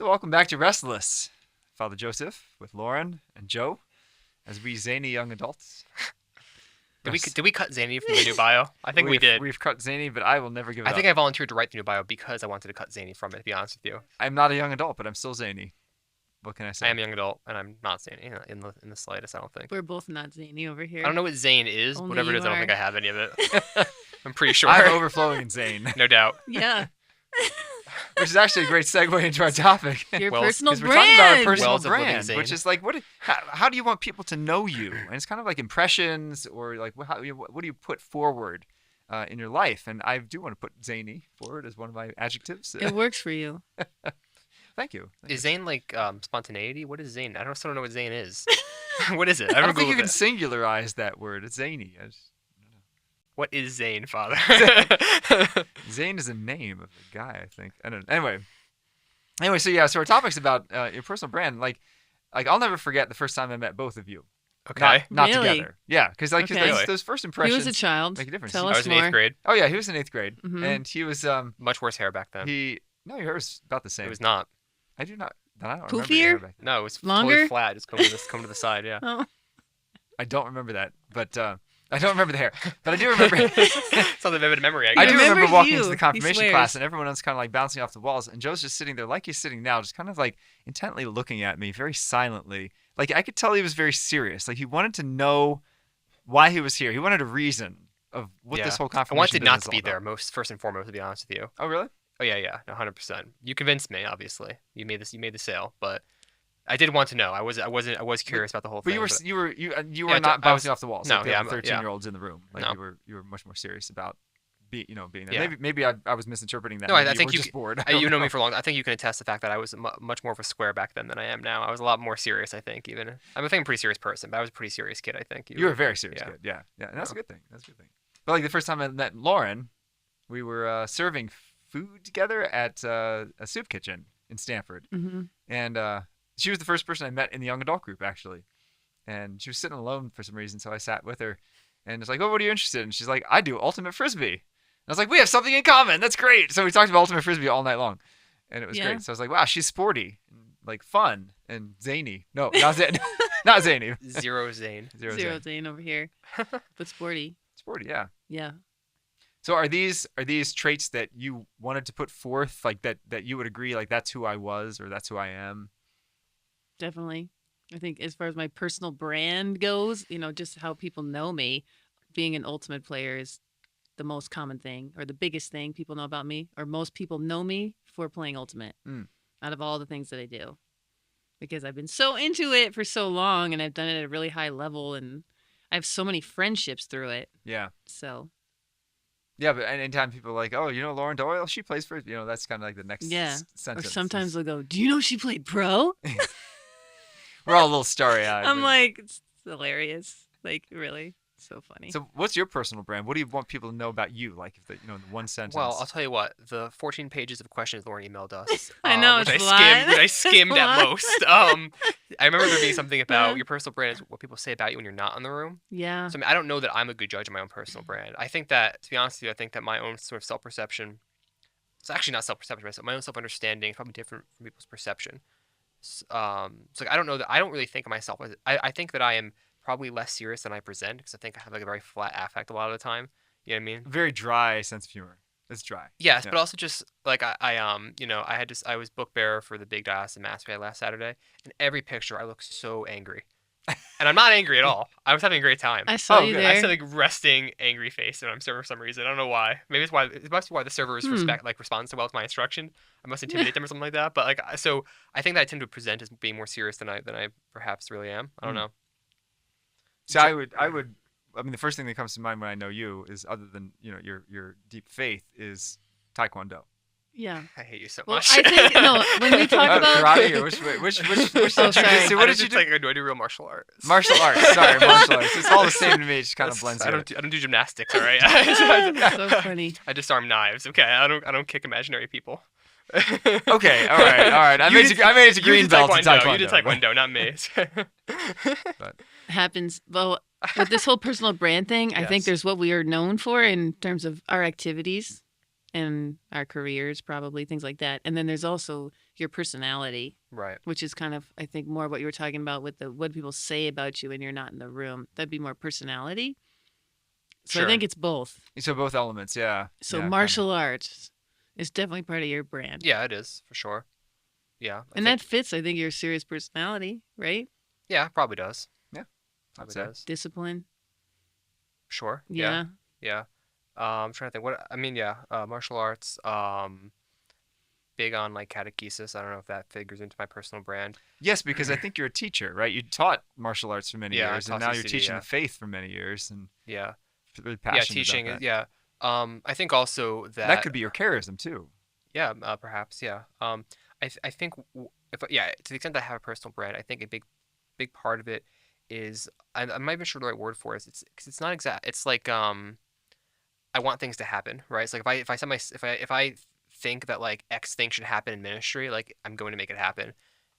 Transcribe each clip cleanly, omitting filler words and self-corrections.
So welcome back to Restless, Father Joseph with Lauren and Joe, as we zany young adults. Did we cut Zany from the new bio? I think we did. We've cut zany, but I will never give it I up. think I volunteered to write the new bio because I wanted to cut Zany from it, to be honest with you. I'm not a young adult, but I'm still zany. What can I say? I am a young adult, and I'm not Zany in the slightest, I don't think. We're both not zany over here. I don't know what Zane is. Only Whatever it you is, I don't are. think I have any of it. I'm pretty sure. I'm overflowing in zane, No doubt. Yeah. which is actually a great segue into our topic. Your Well, personal Because we're talking about our brand. personal Wells of living brand, zane. which is like, how do you want people to know you? And it's kind of like impressions, or like what do you put forward in your life? And I do want to put zany forward as one of my adjectives. It works for you. Thank you. Is Zane like spontaneity? What is Zane? I don't still don't know what Zane is. What is it? I don't think you Googled can it. singularize that word. It's zany. What is Zane, Father? Zane is a name of a guy, I think. I don't know. Anyway, so yeah, so our topic's about your personal brand. Like I'll never forget the first time I met both of you. Okay. Not Really? together. Yeah, because like 'cause Okay. those first He impressions was a child. make a difference. Tell I us was in more. 8th grade. Oh yeah, he was in 8th grade, Mhm. and he was Much worse hair back then. your hair was about the same. It was not. I don't remember your hair Poofier? back then. No, it was Longer? totally flat. Just come to the side. Yeah. Oh. I don't remember that, but I don't remember the hair. But I do remember. It's not a vivid memory. I I guess. do remember remembers walking you. into the He confirmation swears. class, and everyone else kind of like bouncing off the walls, and Joe's just sitting there like he's sitting now, just kind of like intently looking at me, very silently. Like I could tell he was very serious. Like he wanted to know why he was here. He wanted a reason of what Yeah. this whole I confirmation. wanted not business to is be all there. about. First and foremost, to be honest with you. Oh really? Oh yeah, 100%. You convinced me. Obviously, you made the sale, but I did want to know. I was curious about the whole But thing. you were Yeah, not I was- bouncing off the walls. no, like the yeah, other I'm- yeah. 13-year-olds in the room. Like No. you were much more serious about being there. Yeah. Maybe I was misinterpreting that. No, I Maybe think were you just bored. I You don't know me for long. I think you can attest the fact that I was much more of a square back then than I am now. I was a lot more serious. I think even I'm a pretty serious person, but I was a pretty serious kid. I think You were a very serious Yeah. kid. Yeah, and that's a No. good thing. That's a good thing. But like the first time I met Lauren, we were serving food together at a soup kitchen in Stanford, Mm-hmm. and she was the first person I met in the young adult group actually, and she was sitting alone for some reason, so I sat with her, and it's like, "Oh, what are you interested in?" And she's like, "I do ultimate frisbee." And I was like, "We have something in common. That's great." So we talked about ultimate frisbee all night long, and it was Yeah. great. So I was like, "Wow, she's sporty, and, like fun, and zany." No, not zany. Not zany. Zero Zane. Zero Zero zany. zane over here. But sporty. Sporty, yeah. Yeah. So are these traits that you wanted to put forth, like that you would agree, like that's who I was or that's who I am? Definitely. I think as far as my personal brand goes, just how people know me, being an ultimate player is the most common thing or the biggest thing people know about me, or most people know me for playing ultimate Mm. out of all the things that I do. Because I've been so into it for so long and I've done it at a really high level and I have so many friendships through it. Yeah. So, Yeah, but anytime people are like, oh, Lauren Doyle, she plays for, that's kind of like the next yeah. sentence. Or sometimes they'll go, "Do you know she played pro?" we're all a little starry-eyed. I'm but- like, it's hilarious. Like, really? So funny. So what's your personal brand? What do you want people to know about you? Like, if in one sentence. Well, I'll tell you what. The 14 pages of questions Lauren emailed us. I know, which it's a I skimmed, lot. which I It's skimmed a at lot. most. I remember there being something about Yeah. your personal brand is what people say about you when you're not in the room. Yeah. So I don't know that I'm a good judge of my own personal brand. I think that, to be honest with you, I think that my own sort of self-perception, it's actually not self-perception, but my own self-understanding is probably different from people's perception. So I don't know that, I don't really think of myself as, I think that I am probably less serious than I present because I think I have like a very flat affect a lot of the time. You know what I mean? very dry sense of humor. It's dry. Yes, Yeah. but also just like I was book bearer for the Big Diocesan Mass we had last Saturday, and every picture I look so angry, and I'm not angry at all. I was having a great time. I saw Oh, you good. I there. said like resting angry face when I'm serving for some reason. I don't know why. Maybe it's why it must be why the servers respond so well to my instruction. I must intimidate them or something like that. But so I think that I tend to present as being more serious than I perhaps really am. I don't know. So I would. I mean, the first thing that comes to mind when I know you is, other than your deep faith, is Taekwondo. Yeah. I hate you so Well, much. I think no. When we talk about karate, or which Oh, did you sorry. say? I What just did you do? like I do real martial arts. Martial arts. Sorry, martial arts. It's all the same to me. It just kind of blends I together. don't do gymnastics. All right. so funny. I disarm knives. Okay. I don't kick imaginary people. Okay, all right. I made it to green belt in Taekwondo. You did Taekwondo, not me. Happens. Well, with this whole personal brand thing, I think Yes. there's what we are known for in terms of our activities and our careers, probably things like that. And then there's also your personality, Right. which is kind of, I think, more what you were talking about with the what people say about you when you're not in the room. That'd be more personality. So Sure. I think it's both. So both elements, yeah. So yeah, martial arts is definitely part of your brand. Yeah, it is for sure. Yeah. And that fits, I think, your serious personality, right? Yeah, probably does. I'd Probably say. does. Discipline. Sure. Yeah. Yeah. I'm trying to think. What I mean, yeah. Martial arts. Big on like catechesis. I don't know if that figures into my personal brand. Yes, because I think you're a teacher, right? You taught martial arts for many Yeah, I years, and taught now you're CCD, teaching yeah. the faith for many years, and Yeah. really Yeah. passionate Teaching. about that. Yeah. I think also that That could be your charism too. Yeah, perhaps. Yeah. I think if to the extent that I have a personal brand, I think a big part of it is I'm not even sure the right word for it. It's not exact. It's like I want things to happen, right? It's like if I think that like X thing should happen in ministry, like I'm going to make it happen,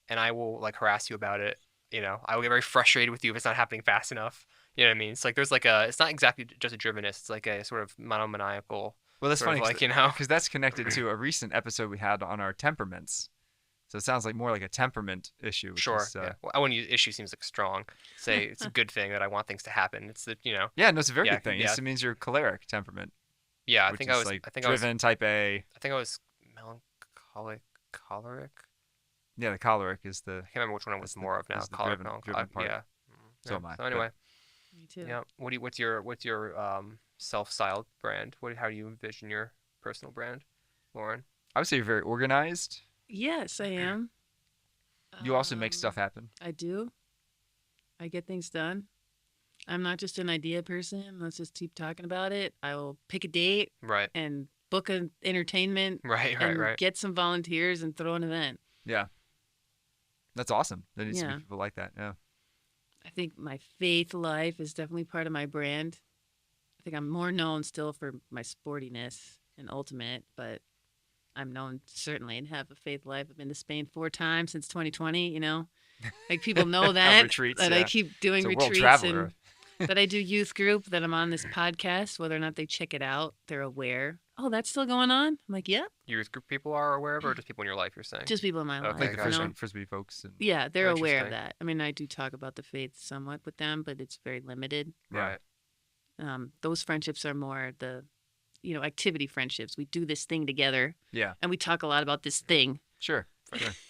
and I will like harass you about it. You know, I will get very frustrated with you if it's not happening fast enough. You know what I mean? It's like there's like it's not exactly just a drivenness. It's like a sort of monomaniacal. Well, that's sort funny, of like, you know. because that's connected to a recent episode we had on our temperaments. So it sounds like more like a temperament issue. Which Sure. is, Yeah. Well, I wouldn't use issue seems like strong. Say it's a good thing that I want things to happen. It's the Yeah, no, it's a very Yeah, good thing. yeah. It means you're choleric temperament. yeah. I which think is I was like I think I was driven, type A. I think I was choleric. Yeah, the choleric is the. I can't remember which one I was That's the- more of now. is the Choleric, driven part. Yeah. So am I, So but- anyway, Me too. yeah. What's your self-styled brand? How do you envision your personal brand, Lauren? I would say you're very organized. Yes, I am. You also make Um, stuff happen. I do. I get things done. I'm not just an idea person. Let's just keep talking about it. I will pick a date Right. and book an entertainment Right. and get some volunteers and throw an event. Yeah. That's awesome. There needs to Yeah. be people like that. Yeah. I think my faith life is definitely part of my brand. I think I'm more known still for my sportiness and ultimate, but I'm known certainly and have a faith life. I've been to Spain 4 times since 2020, you know. Like people know that Retreats, that yeah. I keep doing It's a world retreats traveler. and that I do youth group, that I'm on this podcast, whether or not they check it out, they're aware. Oh, that's still going on? I'm like, yep, Youth group people are aware of, or just people in your life? You're saying. just people in my Okay, life. Like the gotcha. you know? frisbee folks. And, Yeah, they're aware of Interesting. that. I mean, I do talk about the faith somewhat with them, but it's very limited. yeah. Right. Those friendships are more the, activity friendships. We do this thing together, Yeah. and we talk a lot about this thing. Sure.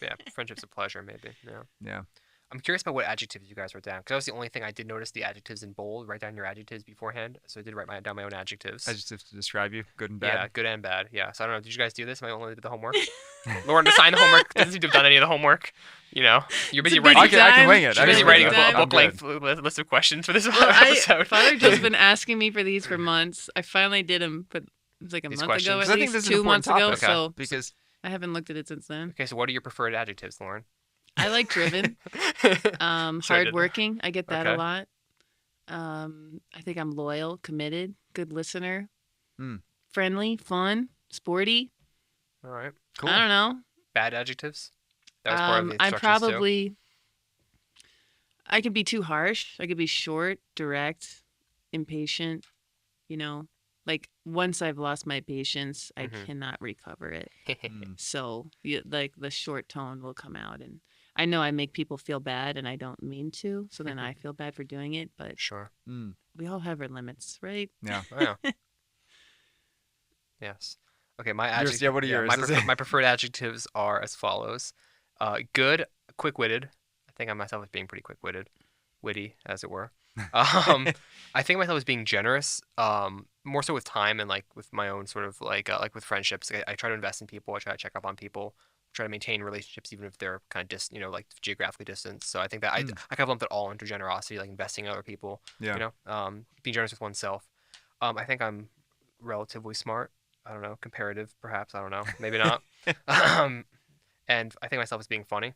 Yeah. Friendships of pleasure, maybe. Yeah. Yeah. I'm curious about what adjectives you guys wrote down, because that was the only thing I did notice the adjectives in bold. Write down your adjectives beforehand, so I did write down my own adjectives. Adjectives to describe you, good and Yeah, bad. good and bad. Yeah. So I don't know. Did you guys do this? Am I the only one that did the homework? Lauren assigned the homework. Doesn't seem to have done any of the homework. You're busy a busy writing. I can time. wing it. She's I can busy wing writing it. a I'm book good. length list of questions for this Well, episode. Father Joe's been asking me for these for months. I finally did them, but it was like a These month questions? ago, 'Cause at I think least this is an 2 months important ago. topic, So Because I haven't looked at it since then. Okay, so what are your preferred adjectives, Lauren? I like driven, So I did- hardworking. I get that Okay. a lot. I think I'm loyal, committed, good listener, Hmm. friendly, fun, sporty. All right. cool. I don't know. Bad adjectives. That was part of the I'm instructions too. probably. I could be too harsh. I could be short, direct, impatient. Like once I've lost my patience, I Mhm. cannot recover it. Mm. So, like the short tone will come out, and I know I make people feel bad, and I don't mean to. So then I feel bad for doing it, but Sure. Mm. we all have our limits, right? Yeah. Oh, yeah. Yes. Okay, my Yours- adjectives. yeah, what are yours? My preferred adjectives are as follows: good, quick-witted. I think of myself as being pretty quick-witted, witty, as it were. I think of myself as being generous, more so with time and like with my own sort of like with friendships. I try to invest in people. I try to check up on people. Try to maintain relationships even if they're kind of like geographically distant. So I think that I kind of lump it all into generosity, like investing in other people. Yeah. Being generous with oneself. I think I'm relatively smart. I don't know, comparative perhaps. I don't know, maybe not. And I think myself as being funny.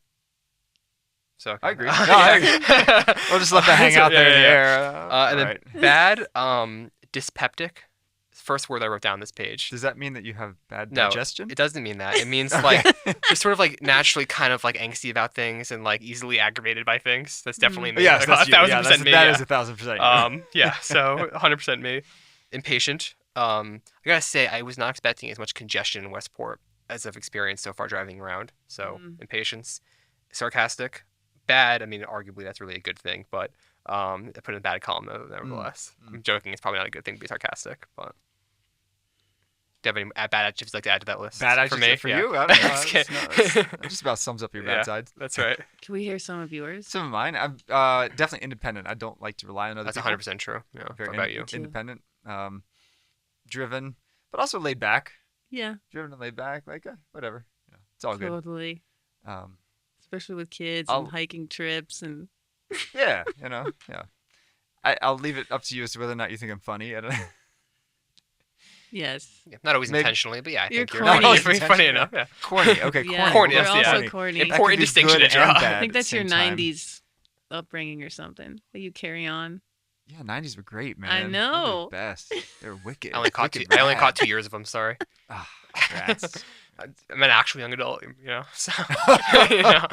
So I agree. No, I agree. We'll just let that hang out there in the air. And then Alright. bad, dyspeptic. First word I wrote down this page. Does that mean that you have bad No, digestion? It doesn't mean that. It means like just sort of like naturally kind of like angsty about things and like easily aggravated by things. That's definitely me. Yes, like, that's you. 1,000% Yeah, me. that yeah. is 1,000% you. Yeah, so 100% me. Impatient. I gotta say, I was not expecting as much congestion in Westport as I've experienced so far driving around. So Mm. impatience, sarcastic, bad. I mean, arguably that's really a good thing, but I put it in a bad column nevertheless. I'm joking. It's probably not a good thing to be sarcastic, but. Do you have any bad adjectives you'd like to add to that list? Bad for me? for Yeah. you? I don't know. Just kidding. That just about sums up your bad Yeah. sides. That's right. Can we hear some of yours? Some of mine, I'm definitely independent. I don't like to rely on other That's people. 100% true. Yeah. Very What about you? too. independent, driven, but also laid back. Yeah, Driven and laid back, like whatever. Yeah, it's all good. totally. Um, Especially with kids I'll- and hiking trips and yeah, yeah. I'll leave it up to you as to whether or not you think I'm funny. I don't. yes. Yeah, not always Maybe- intentionally, but yeah, I You're think you're corny. funny, Not funny intentionally. enough. Yeah. Corny. Okay, Yeah, corny, You're yes, also yeah. corny. That Important could be distinction good to draw. and I bad I think at the that's your same time. '90s upbringing or something that you carry on. Yeah, '90s were great, man. I They were know. the best. They were wicked. I only caught wicked two, I only rad. caught 2 years of them. Sorry. Ah, rats. I'm an actual young adult, you know. So, you know.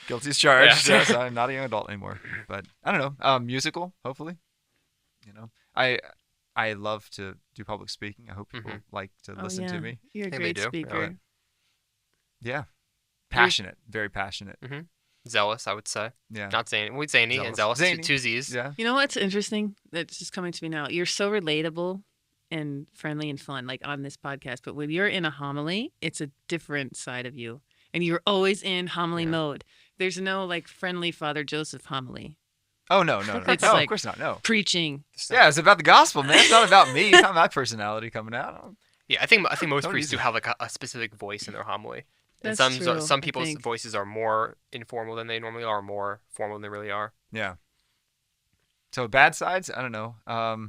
Guilty as charged. Yeah. Yes, I'm not a young adult anymore. But I don't know. Musical, hopefully. I love to do public speaking. I hope people like to listen to me. You're a think they great do. Yeah. speaker. Yeah. Passionate. Very passionate. Zealous, I would say. Yeah. Not zany. Well, zany and Zealous. zealous. Zany. Two Z's. Yeah. You know what's interesting? That's just coming to me now. You're so relatable and friendly and fun, like on this podcast. But when you're in a homily, it's a different side of you, and you're always in homily Yeah. mode. There's no like friendly Father Joseph homily Oh, no. It's No, like- of course not. No. preaching. Yeah, it's about the gospel, man. It's not about me. It's not my personality coming out. Yeah, I think most Don't priests use do it. have like a specific voice in their homily. And That's true, some I people's think. voices are more informal than they normally are, more formal than they really are. Yeah. So bad sides, I don't know. I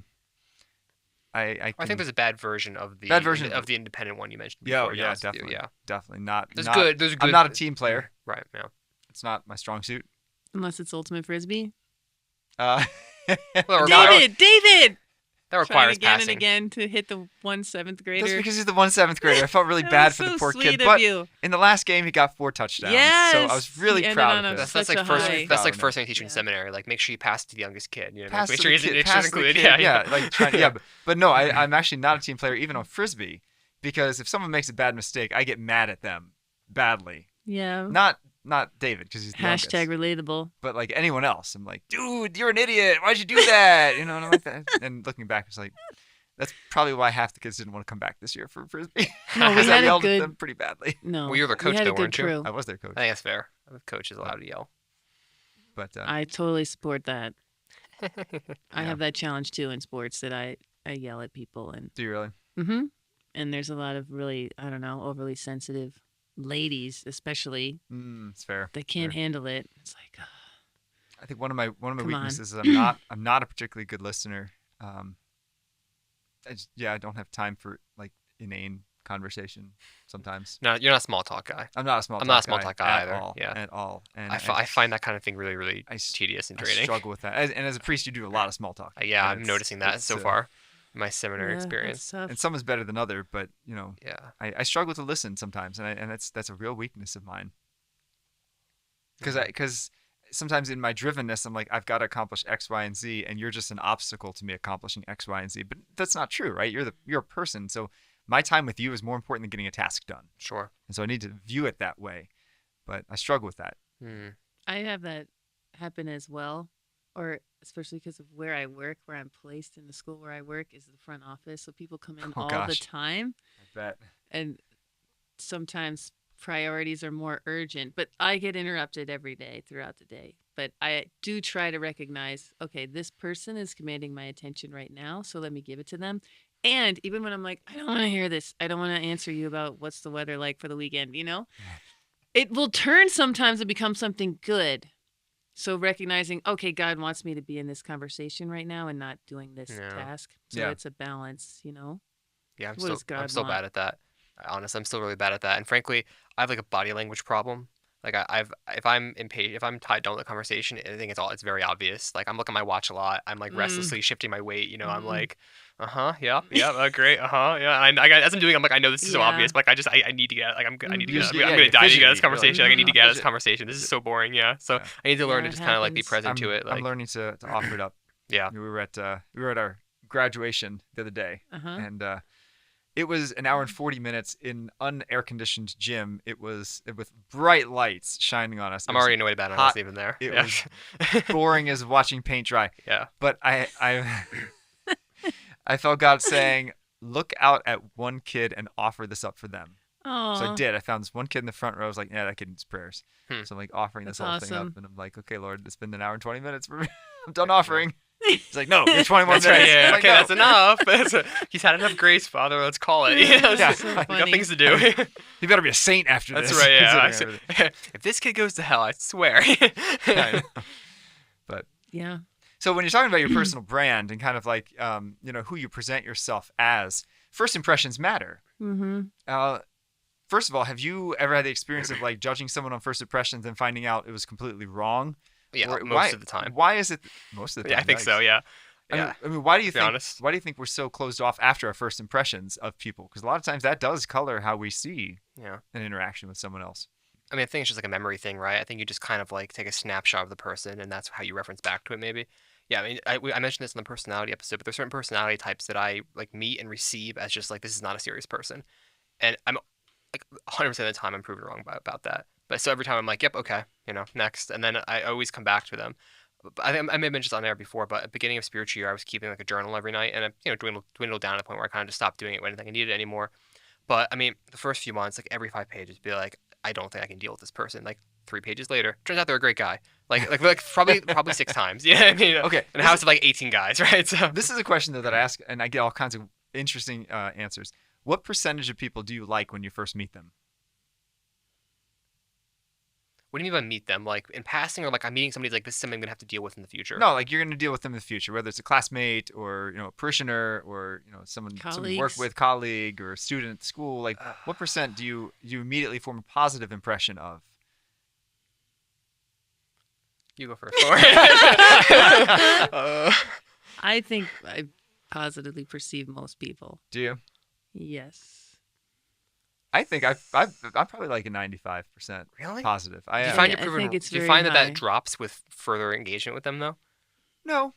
I think there's a bad version of the Bad version. of the independent one you mentioned Yeah, before. to be yeah, honest with you, definitely. Yeah, definitely not. there's not, good. There's good. I'm not a team player. Right. Yeah. It's not my strong suit. Unless it's ultimate frisbee. Uh, Well, David, that trying requires again passing. and again to hit the 1 7th grader. That's because he's the 1/7 grader. I felt really That bad was for the so poor sweet kid. of But you. in the last game, he got 4 touchdowns. So I was Yes, really he ended proud on of a him. That's such like a first. high. That's like Proud of first thing you teach in Yeah. seminary. Like make sure you pass to the youngest kid. You know, Pass make to sure the he's, kid, he's pass to the included. kid. Yeah. Like trying, yeah. But no, I'm actually not a team player even on frisbee, because if someone makes a bad mistake, I get mad at them badly. Yeah. Not David, because he's the Hashtag youngest, relatable. but like anyone else, I'm like, dude, you're an idiot. Why'd you do that? You know, and I'm like that. And looking back, it's like, that's probably why half the kids didn't want to come back this year for frisbee. No, we Because I had a yelled at good. them pretty badly. No. Well, you were the we coach had though, a good weren't you? crew. I was their coach, I think that's fair. The coach is allowed to yell. but I totally support that. I Yeah. have that challenge too in sports that I yell at people and do you really? and there's a lot of really, I don't know, overly sensitive ladies especially It's fair. that can't Fair. handle it. It's like I think one of my Come on. weaknesses is I'm not a particularly good listener. I don't have time for like inane conversation sometimes. No, you're not a small talk guy. I'm not a small I'm talk not a small talk guy at either, all, yeah. at all. And I find that kind of thing really, really I s- tedious and I draining. struggle with that. And as a priest, you do a lot of small talk. Yeah, And I'm it's- noticing that it's, so far in my seminary yeah, that's experience. tough. And some is better than other, but Yeah. I struggle to listen sometimes, and that's a real weakness of mine. Because sometimes in my drivenness, I'm like, I've got to accomplish X, Y, and Z, and you're just an obstacle to me accomplishing X, Y, and Z. But that's not true, right? You're a person, so my time with you is more important than getting a task done, Sure. and so I need to view it that way. But I struggle with that. Hmm. I have that happen as well, or especially because of where I work, where I'm placed in the school where I work is the front office. So people come in Oh, all the gosh. time, I bet. and sometimes priorities are more urgent. But I get interrupted every day throughout the day. But I do try to recognize, okay, this person is commanding my attention right now, so let me give it to them. And even when I'm like, I don't want to hear this, I don't want to answer you about what's the weather like for the weekend, it will turn sometimes and become something good. So recognizing, okay, God wants me to be in this conversation right now and not doing this Yeah. task. So Yeah. it's a balance, Yeah, I'm What does God I'm still want? bad at that. Honestly, I'm still really bad at that. And frankly, I have like a body language problem. Like if I'm impatient, if I'm tied down with a conversation, I think it's very obvious. Like I'm looking at my watch a lot. I'm like restlessly shifting my weight. I'm Mhm. like, yeah, great, yeah. And as I'm doing, I'm like, I know this is so Yeah. obvious, but like I need to get, like I need to Mhm. get, Yeah, I'm gonna you're die to get fidgety. this You're conversation. like, Like I need to get out of this fidget. conversation. This is so boring. Yeah. So Yeah. I need to learn Yeah, to it just kind of like be happens. present to it. Like I'm learning to offer it up. yeah. We were at our graduation the other day, Uh-huh. and It was an hour and 40 minutes in unair conditioned gym. It was with bright lights shining on us. It I'm was already annoyed about it. I hot. wasn't even there. It Yeah. was boring as watching paint dry. Yeah. But I felt God saying, look out at one kid and offer this up for them. Oh, So I did. I found this one kid in the front row. I was like, yeah, that kid needs prayers. Hmm. So I'm like offering this That's whole thing awesome. up. And I'm like, okay, Lord, it's been an hour and 20 minutes for me. I'm done offering. He's like, no, you're 20 more That's minutes. right. Yeah. I'm like, Okay, "No." that's enough. He's had enough grace, Father. Let's call it. You know, Yeah. so I got we got funny. things to do. You better be a saint after That's this. right. Yeah. considering everything. If this kid goes to hell, I swear. I know. But Yeah. so when you're talking about your personal brand and kind of like, who you present yourself as, first impressions matter. Mm-hmm. First of all, have you ever had the experience of like judging someone on first impressions and finding out it was completely wrong? Yeah, Or most of the time. Why is it most of the time? Yeah, I think so. yikes. Yeah. I mean- Yeah. I mean, why do you to be think? honest. Why do you think we're so closed off after our first impressions of people? Because a lot of times that does color how we see Yeah. an interaction with someone else. I mean, I think it's just like a memory thing, right? I think you just kind of like take a snapshot of the person, and that's how you reference back to it, maybe. Yeah, I mean, I mentioned this in the personality episode, but there's certain personality types that I like meet and receive as just like this is not a serious person, and I'm like 100% of the time I'm proven wrong about that. But so every time I'm like, yep, okay, next, and then I always come back to them. But I think I may have mentioned this on there before, but at the beginning of spiritual year, I was keeping like a journal every night, and I dwindled down to the point where I kind of just stopped doing it when I didn't think I needed it anymore. But I mean, the first few months, like every 5 pages, be like, I don't think I can deal with this person. Like 3 pages later, turns out they're a great guy. Like probably 6 times. Yeah, I mean, Okay, in a house of like 18 guys, right? So this is a question though that I ask, and I get all kinds of interesting answers. What percentage of people do you like when you first meet them? what do you mean by meet them? Like in passing, or like I'm meeting somebody like this is something I'm gonna have to deal with in the future? No, like you're going to deal with them in the future, whether it's a classmate or a parishioner or someone you work Colleagues. with, colleague or student at school. Like, what percent do you immediately form a positive impression of? You go first. Lauren. I think I positively perceive most people. Do you? Yes. I think I'm probably like a 95% Really? positive. Do you Yeah, find I it proven? think it's Do you very find that high. that drops with further engagement with them though? No,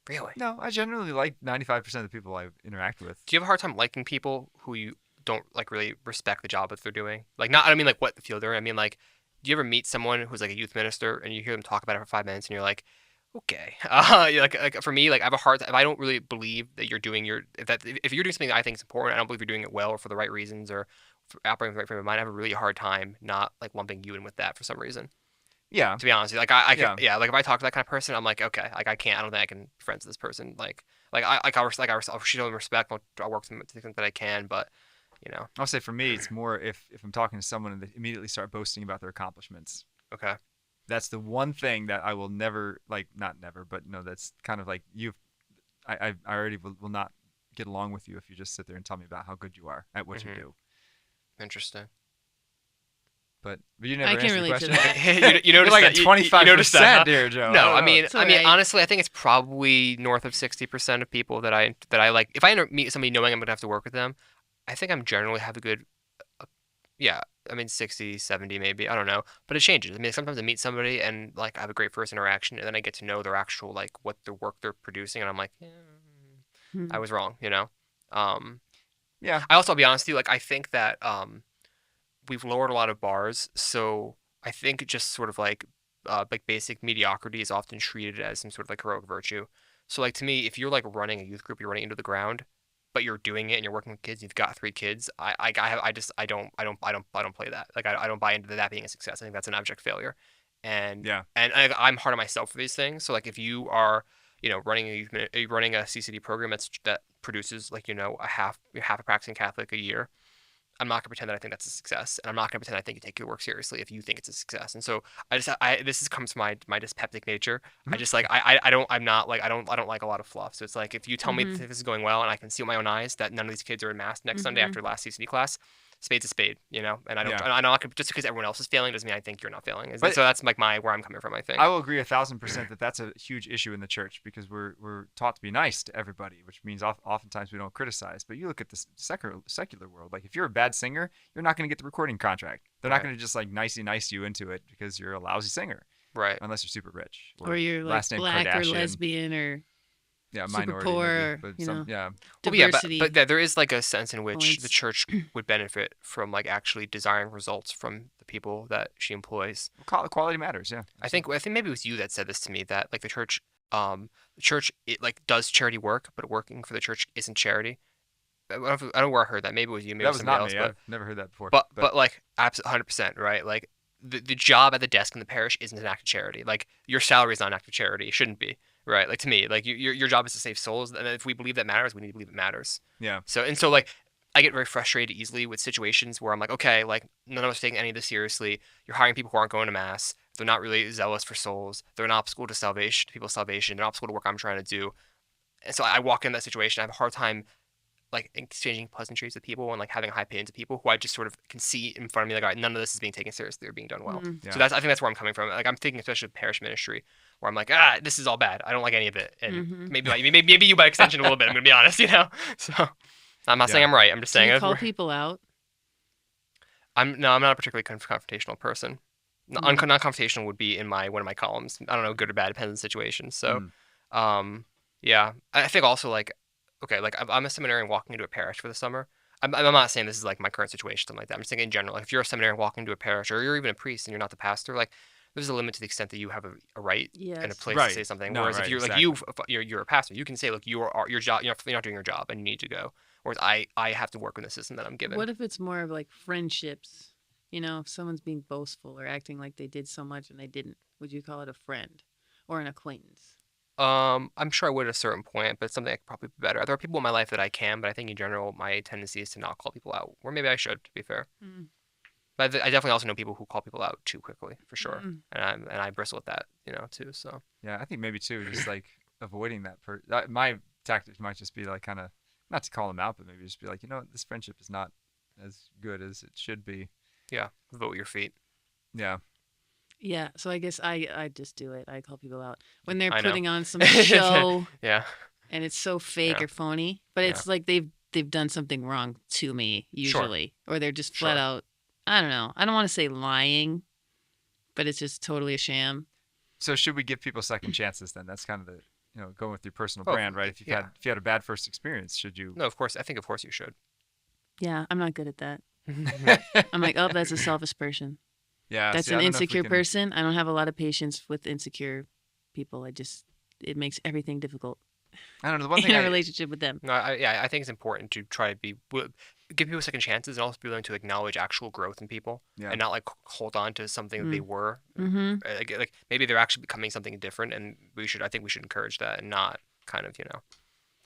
Really? no. I generally like 95% of the people I interact with. Do you have a hard time liking people who you don't like really respect the job that they're doing? Like, not I don't mean like what the field they're in. I mean like, do you ever meet someone who's like a youth minister and you hear them talk about it for 5 minutes and you're like, okay, you're like for me, like I have a hard. If I don't really believe that you're doing if you're doing something that I think is important, I don't believe you're doing it well or for the right reasons or for operating with the right frame of mind. I have a really hard time not like lumping you in with that for some reason. Yeah. To be honest, like I Yeah. can, yeah, like if I talk to that kind of person, I'm like, okay, like I can't, I don't think I can be friends with this person. I'll show them respect. I'll work with them to the extent that I can, but I'll say for me, it's more if I'm talking to someone and they immediately start boasting about their accomplishments. okay, That's the one thing that I will never not never, but no, that's kind of like I already will not get along with you if you just sit there and tell me about how good you are at what you Mhm. do. interesting. But you never I can answered the relate to question. that. you You're noticed like that? at 25% you noticed that, huh? there, Joe. No, I don't know. mean, It's I mean, alright. honestly, I think it's probably north of 60% of people that I like. If I meet somebody knowing I'm gonna have to work with them, I think I'm generally have a good, yeah. I mean, 60, 70 maybe. I don't know, but it changes. I mean, sometimes I meet somebody and like I have a great first interaction, and then I get to know their actual like what the work they're producing, and I'm like, Hmm. I was wrong, Yeah. I also, I'll be honest with you, like I think that we've lowered a lot of bars, so I think just sort of like basic mediocrity is often treated as some sort of like heroic virtue. So like to me, if you're like running a youth group, you're running into the ground, but you're doing it and you're working with kids, you've got 3 kids. I don't play that. Like I don't buy into that being a success. I think that's an abject failure. And Yeah. and I'm hard on myself for these things. So like if you are running a CCD program that produces like a half a practicing Catholic a year, I'm not gonna pretend that I think that's a success, and I'm not gonna pretend I think you take your work seriously if you think it's a success. And so comes from my dyspeptic nature. I just like I don't like a lot of fluff. So it's like if you tell me Mhm. that this is going well and I can see with my own eyes that none of these kids are in mass next Sunday Mhm. after last CCD class, spade's a spade, and I don't Yeah. I'm not gonna, just because everyone else is failing doesn't mean I think you're not failing. But- So that's like where I'm coming from. I think. I will agree 1,000% that that's a huge issue in the church because we're taught to be nice to everybody, which means oftentimes we don't criticize. But you look at the secular world, like if you're a bad singer, you're not going to get the recording contract. They're not Right. going to just like nice you into it because you're a lousy singer, Right. unless you're super rich Or you're like last name black or Kardashian. lesbian or yeah, super minority, poor, maybe, but you some, know, yeah, Well, yeah, diversity. but there is like a sense in which the points. church would benefit from like actually desiring results from the people that she employs. quality matters. Yeah, I think maybe it was you that said this to me, that like the church it like does charity work, but working for the church isn't charity. I don't know where I heard that. Maybe it was you, maybe it that was was somebody not else, me. but I've never heard that before. but like absolutely 100%, right? Like the job at the desk in the parish isn't an act of charity. Like your salary is not an act of charity. It shouldn't be, right? Like to me, like your job is to save souls, and if we believe that matters, we need to believe it matters. yeah, So like I get very frustrated easily with situations where I'm like, okay, like none of us are taking any of this seriously. You're hiring people who aren't going to mass. They're not really zealous for souls. They're an obstacle to salvation, to people's salvation. They're an obstacle to work I'm trying to do. And so I walk in that situation. I have a hard time like exchanging pleasantries with people and like having high opinions of people who I just sort of can see in front of me, like, all right, none of this is being taken seriously or being done well. Mhm. yeah. So I think that's where I'm coming from. Like I'm thinking especially of parish ministry, where I'm like, this is all bad. I don't like any of it, and Mhm. maybe you by extension a little bit. I'm gonna be honest, you know. So I'm not saying Yeah. I'm right. I'm just Do saying you call people out? I'm not a particularly confrontational person. Mm. Non-confrontational would be in one of my columns. I don't know, good or bad, depends on the situation. So, Mm. yeah, I think also like, okay, like I'm a seminarian walking into a parish for the summer. I'm not saying this is like my current situation, something like that. I'm just thinking in general, like if you're a seminarian walking into a parish, or you're even a priest and you're not the pastor, like there's a limit to the extent that you have a right and a Yes. place Right. to say something. No, Whereas if right, you're like you're a pastor, you can say, look, your job, you're not doing your job and you need to go. Whereas I have to work in the system that I'm given. What if it's more of like friendships? You know, if someone's being boastful or acting like they did so much and they didn't, would you call it a friend or an acquaintance? I'm sure I would at a certain point, but it's something I could probably be better at. There are people in my life that I can, but I think in general, my tendency is to not call people out. Or maybe I should, to be fair. Mm. But I definitely also know people who call people out too quickly, for sure. Mm. And I bristle with that, too. So Yeah, I think maybe too, just like avoiding that. My tactic might just be like kind of not to call them out, but maybe just be like, this friendship is not as good as it should be. yeah, vote with your feet. Yeah, Yeah, so I guess I just do it. I call people out when they're I know. putting on some show Yeah, and it's so fake Yeah. or phony, but it's like they've done something wrong to me usually, or they're just flat Sure. out. I don't know. I don't want to say lying, but it's just totally a sham. So should we give people second chances then? That's kind of the going with your personal Oh, brand, right? If yeah. if you had a bad first experience, should you? No, of course. I think of course you should. Yeah, I'm not good at that. I'm like, oh, that's a selfish person. Yeah, That's see, I an don't know if we insecure can- person. I don't have a lot of patience with insecure people. It makes everything difficult I don't know. The one in thing a relationship with them. No, I think it's important to try to give people second chances and also be willing to acknowledge actual growth in people Yeah. and not like hold on to something that they were. Mm-hmm. Like maybe they're actually becoming something different, and I think we should encourage that and not kind of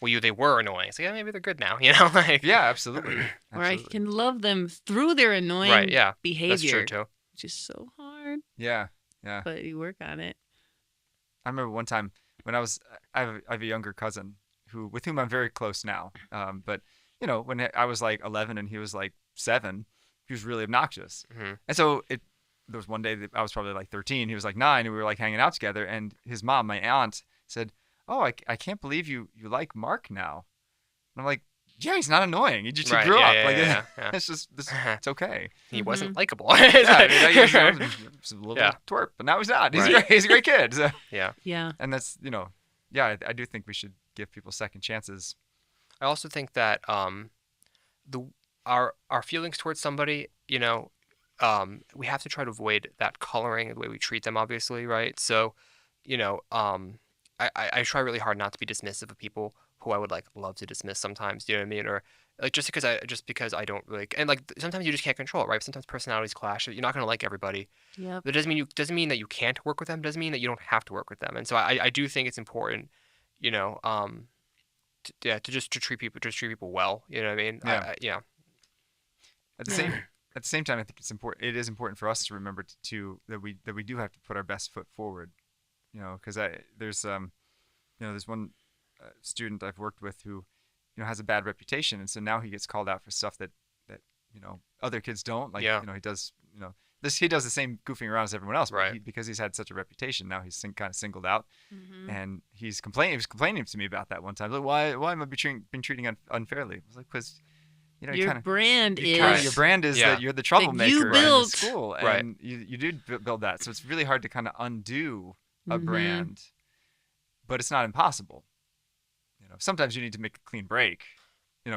well, they were annoying. It's like, yeah, maybe they're good now, like Yeah, absolutely. Or I Absolutely. can love them through their annoying right, yeah, behavior, that's true too. which is so hard, Yeah, yeah. but you work on it. I remember one time when I have a younger cousin with whom I'm very close now. But when I was like 11 and he was like 7, he was really obnoxious. Hmm. And so there was one day that I was probably like 13, he was like 9, and we were like hanging out together. And his mom, my aunt, said, "Oh, I can't believe you like Mark now." And I'm like, "Yeah, he's not annoying. He just Right, grew yeah, up. yeah, Like yeah, yeah. it's just it's okay." He wasn't Mhm. likable. Yeah, I mean, he was a little Yeah. twerp, but now he's not. He's Right. great. He's a great kid. So. Yeah. Yeah. And that's yeah, I do think we should give people second chances. I also think that our feelings towards somebody, we have to try to avoid that coloring the way we treat them, obviously, right? So, I try really hard not to be dismissive of people who I would like love to dismiss sometimes. Do you know what I mean? Or like just because I don't really, and like sometimes you just can't control it, right? Sometimes personalities clash. You're not gonna like everybody. Yep. That doesn't mean that you can't work with them. Doesn't mean that you don't have to work with them. And so I do think it's important, to treat people well. You know what I mean? Yeah. Yeah. At the same time, I think it's important. It is important for us to remember that we do have to put our best foot forward. Because there's one student I've worked with who has a bad reputation, and so now he gets called out for stuff that other kids don't. Like Yeah. he does he does the same goofing around as everyone else, but Right. because he's had such a reputation, now he's kind of singled out. Mhm. And he was complaining to me about that one time. Like, why am I being treated unfairly? I was like, because Your brand is your brand is Yeah. that you're the troublemaker in the built. school, Right. and you do build that. So it's really hard to kind of undo a Mhm. brand, but it's not impossible. sometimes you need to make a clean break,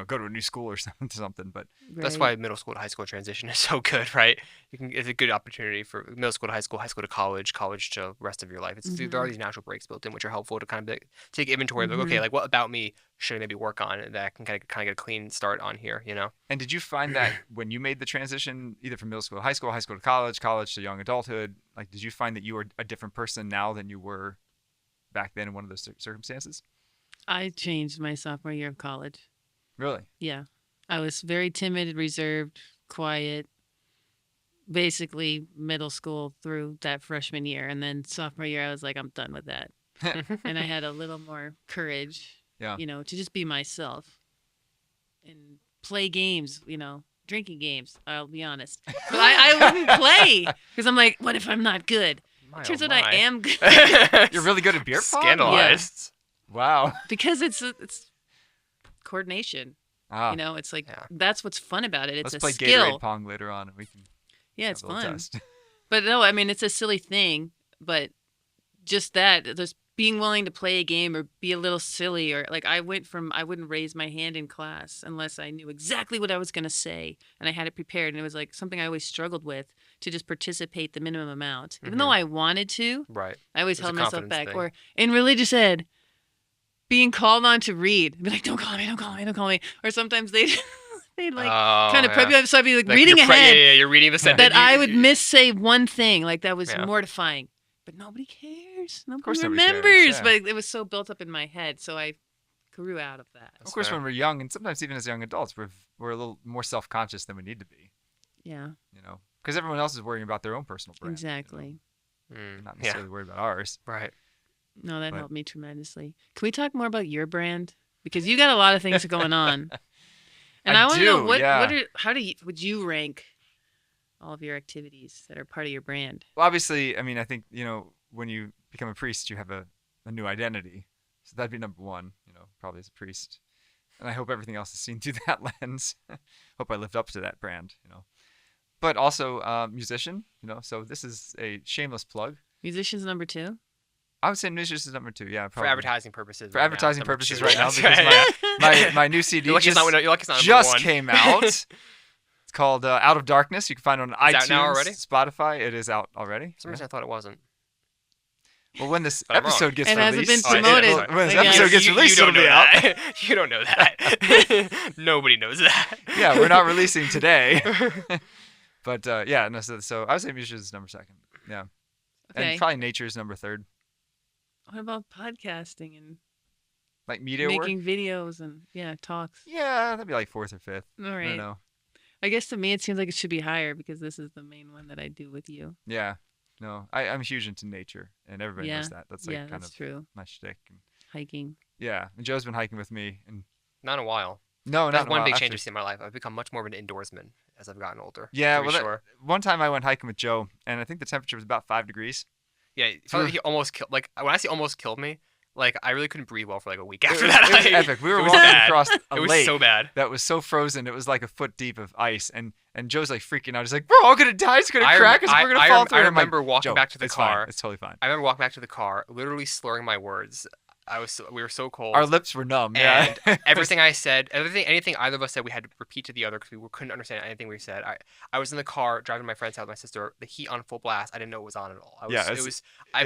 go to a new school or something. But That's Right. why middle school to high school transition is so good, right? It's a good opportunity for middle school to high school to college, college to rest of your life. There are these natural breaks built in, which are helpful to kind of take inventory of like, okay, like what about me should I maybe work on that I can kind of get a clean start on here, and did you find that when you made the transition, either from middle school to high school to college, college to young adulthood, like did you find that you were a different person now than you were back then in one of those circumstances? I changed my sophomore year of college. Really? Yeah. I was very timid, reserved, quiet, basically middle school through that freshman year. And then sophomore year, I was like, I'm done with that. And I had a little more courage, Yeah. to just be myself and play games, drinking games, I'll be honest. But I wouldn't play because I'm like, what if I'm not good? My, Turns oh out I my. am good You're really good at beer pong? Scandalized. Wow. because it's coordination. Ah, It's like Yeah. that's what's fun about it. It's let's a play skill. Gatorade pong later on, and we can Yeah, have it's a little fun. test. But no, I mean it's a silly thing, but just that, just being willing to play a game or be a little silly, or like I wouldn't raise my hand in class unless I knew exactly what I was going to say and I had it prepared, and it was like something I always struggled with, to just participate the minimum amount. Even though I wanted to, Right. I always It's a held myself confidence back. thing. Or in religious ed, being called on to read, I'd be like, don't call me, don't call me, don't call me. Or sometimes they'd like kind of prep you up, so I'd be like reading you're ahead yeah, you're reading the sentence. that I would miss say one thing. Like that was Yeah. mortifying. But nobody cares. Nobody course nobody cares, remembers. yeah. But it was so built up in my head, so I grew out of that. Of course, fair. when we're young, and sometimes even as young adults, we're a little more self-conscious than we need to be, Yeah, because everyone else is worrying about their own personal brand. exactly. Not Yeah. necessarily worried about ours. Right. No, that But- helped me tremendously. Can we talk more about your brand? Because you got a lot of things going on. And I I, want to know do, yeah. would you rank all of your activities that are part of your brand? Well, obviously, I mean, I think when you become a priest, you have a new identity, so that'd be number one. Probably as a priest, and I hope everything else is seen through that lens. Hope I lived up to that brand. But also musician. So this is a shameless plug. Musician's number 2. I would say musician is number 2. Yeah, For probably. advertising purposes. For right now, advertising number purposes 2. right now, That's because right. my new CD You're lucky it's just, not, you're lucky it's not number just 1. came out. It's called Out of Darkness. You can find it on It's iTunes, out now already? Spotify. It is out already. For some reason I thought it wasn't. Well, when this But I'm wrong. episode gets It hasn't released, been Oh, I did, promoted. sorry. when this Like, episode yeah. gets released, don't it'll be know out. that. You don't know that. Nobody knows that. Yeah, we're not releasing today. But yeah, no, so I would say music is number 2. Yeah, Okay. and probably nature is number 3. What about podcasting and Like media work. making videos and talks? Yeah, that'd be like 4th or 5th. All I right. don't know. I guess to me it seems like it should be higher because this is the main one that I do with you. Yeah, no, I'm huge into nature, and everybody knows that. That's like yeah, kind that's of true. my shtick. And, Hiking. yeah, and Joe's been hiking with me, and Not in a while. no, not That's in a one while, big actually. change I've seen in my life. I've become much more of an indoorsman as I've gotten older. Yeah, to be well, sure. one time I went hiking with Joe, and I think the temperature was about 5 degrees. Yeah, it So felt like we're- he almost killed. Like when I say almost killed me, like I really couldn't breathe well for like a week It after was, that. it was hike. epic. We were It was walking bad. across a It was lake so bad. that was so frozen. It was like a foot deep of ice, and Joe's like freaking out. He's like, "We're all gonna die. It's gonna crack us. We're gonna fall through." I I'm like, remember walking "Joe, back to the it's fine. car. It's totally fine." I remember walking back to the car, literally slurring my words. We were so cold. Our lips were numb. Yeah. And everything I said, anything either of us said, we had to repeat to the other because we couldn't understand anything we said. I was in the car driving to my friend's house with my sister, the heat on full blast. I didn't know it was on at all. Yeah, it was it the was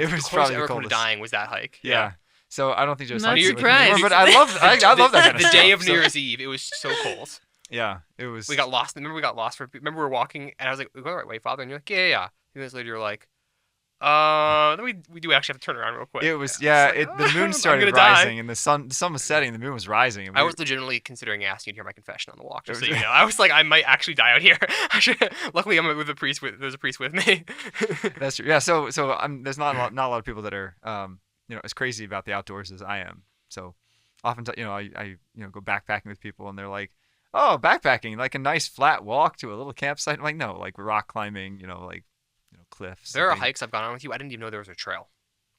closest probably I the ever come to coldest. dying was that hike. Yeah. So I don't think Joe's I'm not hiking with me surprised. anymore, but I love that kind of The stuff. day of So- New Year's Eve, it was so cold. Yeah, it was. We got lost. Remember, we got lost. Remember, we were walking, and I was like, "We're going the right way, Father." And you're like, "Yeah, yeah, yeah." 2 minutes later, you're like, then we do actually have to turn around real quick. It was It's yeah. like, The moon I'm started gonna die. rising, and the sun was setting. The moon was rising. And I we was legitimately considering asking you to hear my confession on the walk. Just It so was- you know, I was like, I might actually die out here. Luckily, I'm with a priest. There's a priest with me. That's true. Yeah. So there's not a lot of people that are as crazy about the outdoors as I am. So often I go backpacking with people, and they're like, "Oh, backpacking, like a nice flat walk to a little campsite." I'm like, no, like rock climbing, cliffs. There are hikes I've gone on with you. I didn't even know there was a trail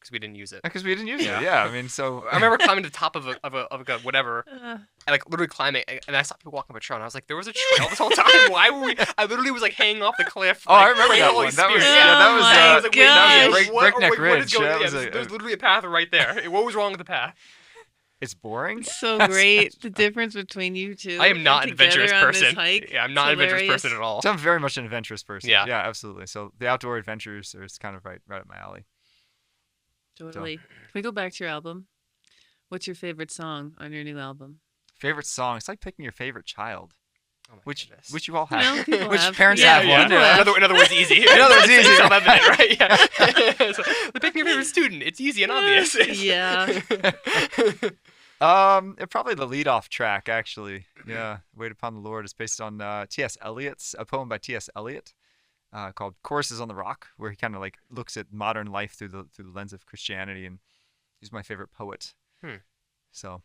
because we didn't use it. because we didn't use Yeah. it. Yeah. I mean, so I remember climbing to the top of a whatever, Uh, and like literally climbing, and I saw people walking up a trail, and I was like, there was a trail this whole time. Why were we? I literally was like hanging off the cliff. Oh, I like, remember praying that the Holy one. That was- Spirit. yeah, that oh was, my I was like, wait, gosh. that was a breakneck what is ridge. going That on? was Yeah, a- there's literally a path right there. What was wrong with the path? It's boring. It's so great. The difference between you two. I am not an adventurous together on this person. hike. Yeah, I'm not an It's adventurous person hilarious. at all. So I'm very much an adventurous person. Yeah. Yeah, absolutely. So the outdoor adventures is kind of right up my alley. Totally. Can we go back to your album? What's your favorite song on your new album? Favorite song? It's like picking your favorite child, Oh my which goodness. you all You have. know, people Which have. parents Yeah, have yeah. one. People have. In other words, easy. In other words, easy. Self-evident, right? Yeah. So, picking your favorite student. It's easy and obvious. Yeah. Probably the lead-off track, actually. Yeah, "Wait Upon the Lord" is based on T.S. Eliot's a poem by T.S. Eliot called "Choruses on the Rock," where he kind of like looks at modern life through the lens of Christianity, and he's my favorite poet. So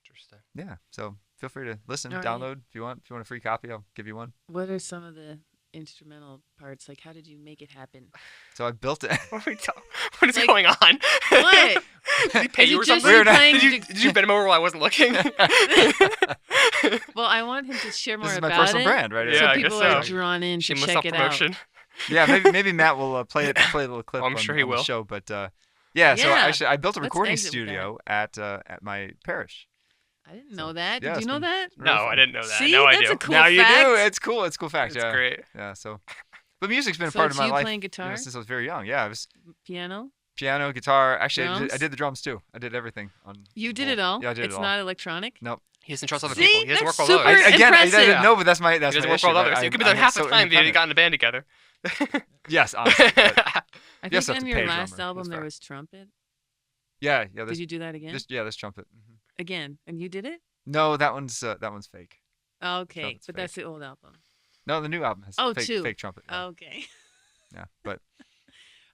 Interesting. yeah, so feel free to listen, All right. download if you want. If you want a free copy, I'll give you one. What are some of the instrumental parts? Like, how did you make it happen? So I built it. What is Like- going on? What? Did he pay Is you it or just something? you Weird. playing? Did you bend him over while I wasn't looking? Well, I want him to share more This is my about personal it, brand, right? Yeah, so I guess people so. are drawn in to Shameless check it out. self-promotion. Yeah, maybe Matt will play a little clip. I'm on, sure he on the will. show, but yeah. So Yeah. actually, I built a Let's recording exit with that. studio at my parish. I didn't So, know that. yeah, Did it's you know been- that? No, Really I fun. didn't know that. See, now I that's do. a cool Now you fact. do. It's cool. It's a cool fact. It's Yeah. great. Yeah. So, but music's been a So part it's of my you life playing guitar, since I was very young. Yeah, I was piano. piano, guitar. Actually, I Drums? did the drums too. I did everything. You did whole- it all. Yeah, I did It's it all. not electronic. He doesn't trust other See, people. He doesn't work that's well with others. super Again, I impressive. didn't know, but that's my He doesn't work issue. well with others. I- You could be I'm done half so the time that he independent. got in a band together. Yes, honestly. but- I You think also have on to your pay a last drummer. album That's there fair. was trumpet. yeah. Did This you do that again? this trumpet. Again, and you did it? No, that one's fake. Okay, Trumpet's but fake. that's the old album. No, the new album has Oh, fake, two. fake trumpet. Yeah. Okay. Yeah, but